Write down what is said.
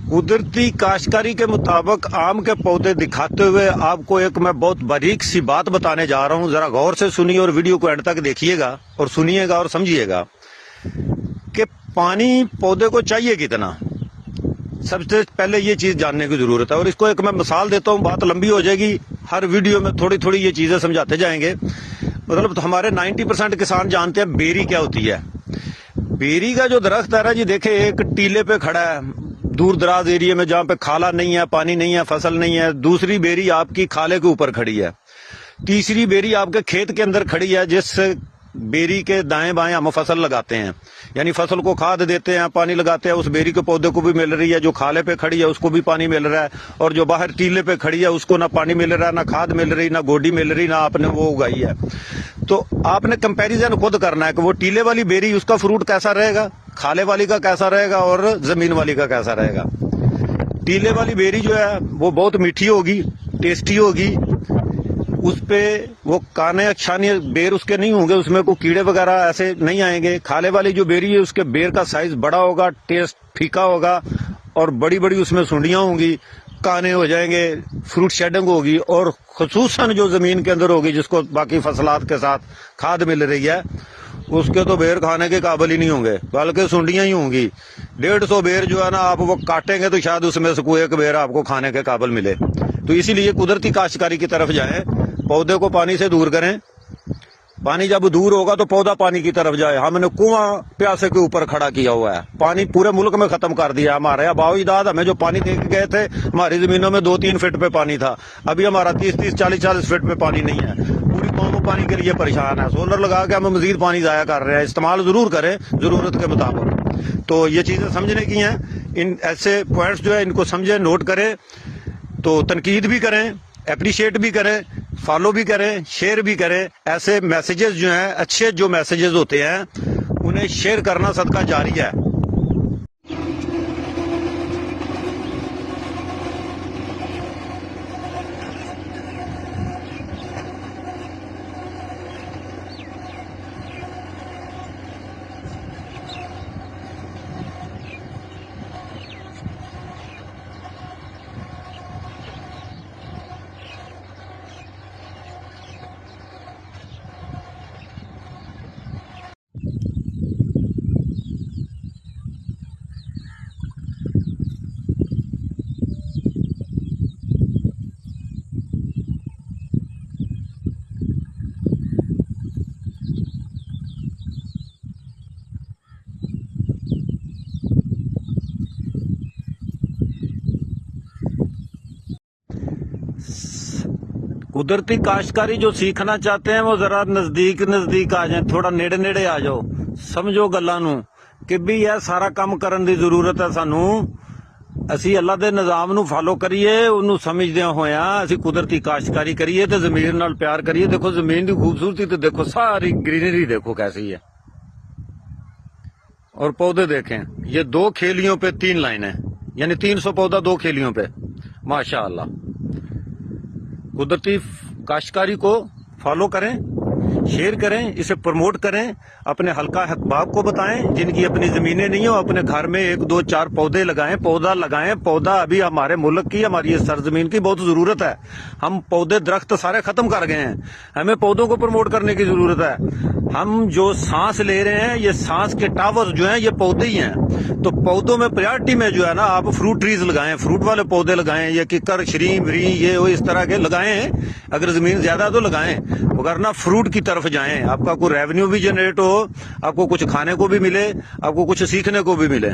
कुदरती काश्तकारी के मुताबिक आम के पौधे दिखाते हुए आपको एक मैं बहुत बारीक सी बात बताने जा रहा हूं। जरा गौर से सुनिए और वीडियो को एंड तक देखिएगा और सुनिएगा और समझिएगा कि पानी पौधे को चाहिए कितना। सबसे पहले ये चीज जानने की जरूरत है और इसको एक मैं मिसाल देता हूं, बात लंबी हो जाएगी। हर वीडियो में थोड़ी थोड़ी ये चीजें समझाते जाएंगे। मतलब तो हमारे 90% किसान जानते हैं बेरी क्या होती है। बेरी का जो दरख्त है ना जी, देखे एक टीले पे खड़ा है दूर दराज एरिया में जहां पे खाला नहीं है, पानी नहीं है, फसल नहीं है। दूसरी बेरी आपकी खाले के ऊपर खड़ी है। तीसरी बेरी आपके खेत के अंदर खड़ी है, जिस बेरी के दाएं बाएं हम फसल लगाते हैं, यानी फसल को खाद देते हैं, पानी लगाते हैं। उस बेरी के पौधे को भी मिल रही है। जो खाले पे खड़ी है उसको भी पानी मिल रहा है, और जो बाहर टीले पे खड़ी है उसको ना पानी मिल रहा है, ना खाद मिल रही, ना गोडी मिल रही, ना आपने वो उगाई है। तो आपने कंपैरिजन खुद करना है कि वो टीले वाली बेरी उसका फ्रूट कैसा रहेगा, खाले वाली का कैसा रहेगा और जमीन वाली का कैसा रहेगा। टीले वाली बेरी जो है वो बहुत मीठी होगी, टेस्टी होगी। उस पे वो काने छाने बेर उसके नहीं होंगे, उसमें कोई कीड़े वगैरह ऐसे नहीं आएंगे। खाले वाली जो बेरी है उसके बेर का साइज बड़ा होगा, टेस्ट फीका होगा और बड़ी बड़ी उसमें सुंडियां होंगी, काने हो जाएंगे, फ्रूट शेडिंग होगी। और खुसूसन जो जमीन के अंदर होगी, जिसको बाकी फसलात के साथ खाद मिल रही है, उसके तो बेर खाने के काबिल ही नहीं होंगे, बल्कि सुंडियां ही होंगी। 150 बेर जो है ना, आप वो काटेंगे तो शायद उसमें से कोई एक बेर आपको खाने के काबिल मिले। तो इसीलिए कुदरती काश्तकारी की तरफ जाएं, पौधे को पानी से दूर करें। पानी जब दूर होगा तो पौधा पानी की तरफ जाए। हमने कुआं प्यासे के ऊपर खड़ा किया हुआ है, पानी पूरे मुल्क में खत्म कर दिया। हमारे आबाओ दाद हमें जो पानी दे के गए थे, हमारी जमीनों में 2-3 फीट पे पानी था। अभी हमारा 30-30, 40-40 फीट पे पानी नहीं है। पूरी कौम पानी के लिए परेशान है। सोलर लगा के हम मजीद पानी जाया कर रहे हैं। इस्तेमाल जरूर करें जरूरत के मुताबिक। तो ये चीजें समझने की हैं। इन ऐसे पॉइंट्स जो है इनको समझें, नोट करें, तो तनकीद भी करें, एप्रिशिएट भी करें, फॉलो भी करें, शेयर भी करें। ऐसे मैसेजेस जो हैं, अच्छे जो मैसेजेस होते हैं, उन्हें शेयर करना सदका जारी है। कुदरती काश्तकारी जो सीखना चाहते हैं वो जरा नजदीक नजदीक आ जाए, थोड़ा नेड़े नेड़े आ जाओ, समझो गल्लां नूं कि भी यह सारा काम करन दी जरूरत है सानू। ਅਸੀਂ ਅੱਲਾ ਦੇ ਨਿਜ਼ਾਮ ਨੂੰ ਫਾਲੋ ਕਰੀਏ, ਉਹਨੂੰ ਸਮਝਦਿਆਂ ਹੋਇਆਂ ਅਸੀਂ ਕੁਦਰਤੀ ਕਾਸ਼ਤਕਾਰੀ ਕਰੀਏ ਤੇ ਜ਼ਮੀਨ ਨਾਲ ਪਿਆਰ ਕਰੀਏ। ਦੇਖੋ ਜ਼ਮੀਨ ਦੀ खूबसूरती तो देखो, सारी ग्रीनरी देखो कैसी है। और पौधे देखें, ये 2 खेलियों पे 3 लाइनें, यानी 300 पौधा 2 खेलियों पे, माशाअल्लाह। कुदरती काश्तकारी को फॉलो करें, शेयर करें, इसे प्रमोट करें, अपने हल्का अहबाब को बताएं जिनकी अपनी जमीनें नहीं हो, अपने घर में 1-2-4 पौधे लगाएं, पौधा लगाएं। पौधा अभी हमारे मुल्क की, हमारी इस सरजमीन की बहुत जरूरत है। हम पौधे दरख्त सारे खत्म कर गए हैं, हमें पौधों को प्रमोट करने की जरूरत है। हम जो सांस ले रहे हैं, ये सांस के टावर जो हैं ये पौधे ही हैं। तो पौधों में प्रायोरिटी में जो है ना, आप फ्रूट ट्रीज लगाएं, फ्रूट वाले पौधे लगाएं, ये किकर, शरीम, री, ये वो इस तरह के लगाएं। अगर जमीन ज्यादा तो लगाएं, वरना फ्रूट की तरफ जाएं। आपका कोई रेवेन्यू भी जनरेट हो, आपको कुछ खाने को भी मिले, आपको कुछ सीखने को भी मिले।